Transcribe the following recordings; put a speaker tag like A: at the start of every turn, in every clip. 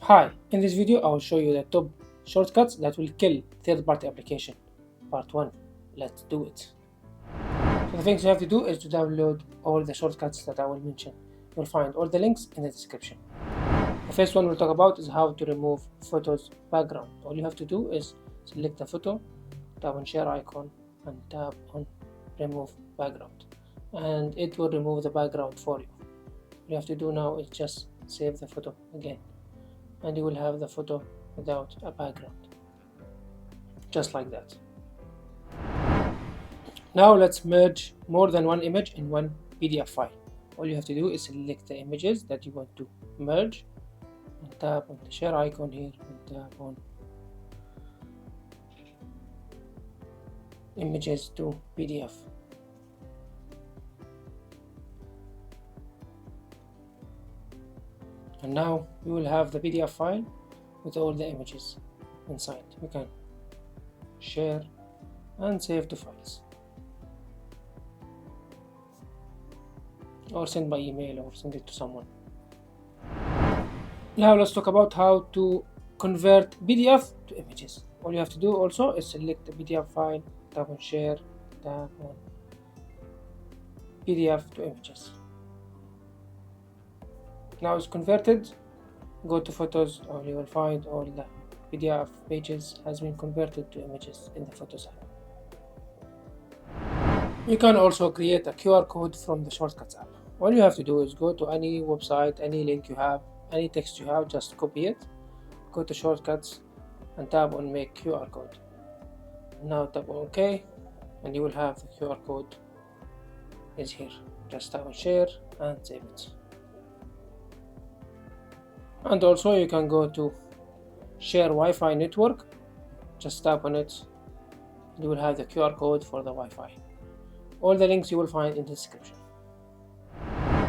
A: Hi, in this video I will show you the top shortcuts that will kill third-party application. Part 1. Let's do it. So the things you have to do is to download all the shortcuts that I will mention. You'll find all the links in the description. The first one we'll talk about is how to remove photos background. All you have to do is select the photo, tap on share icon and tap on remove background, and it will remove the background for you. All you have to do now is just save the photo again, and you will have the photo without a background, just like that. Now let's merge more than one image in one PDF file. All you have to do is select the images that you want to merge and tap on the share icon here and tap on images to PDF. And now you will have the PDF file with all the images inside. You can share and save to files, or send by email or send it to someone. Now let's talk about how to convert PDF to images. All you have to do also is select the PDF file, tap on share, tap on PDF to images. Now it's converted. Go to photos, and you will find all the PDF pages has been converted to images in the Photos app. You can also create a QR code from the Shortcuts app. All you have to do is go to any website, any link you have, any text you have, just copy it, go to Shortcuts and tap on make QR code. Now tap on OK and you will have the QR code is here. Just tap on share and save it. And also you can go to share Wi-Fi network, just tap on it, you will have the QR code for the Wi-Fi. All the links you will find in the description.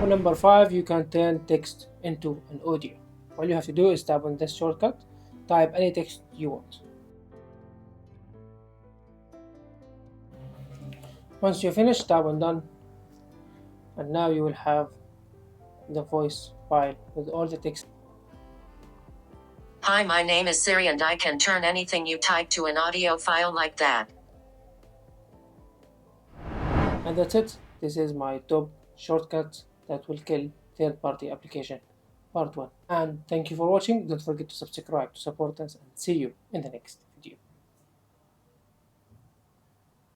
A: For number 5, you can turn text into an audio. All you have to do is tap on this shortcut, type any text you want. Once you finish, tap on done, and now you will have the voice file with all the text.
B: Hi, my name is Siri and I can turn anything you type to an audio file like that.
A: And that's it. This is my top shortcut that will kill third-party application, part 1. And thank you for watching. Don't forget to subscribe to support us, and see you in the next.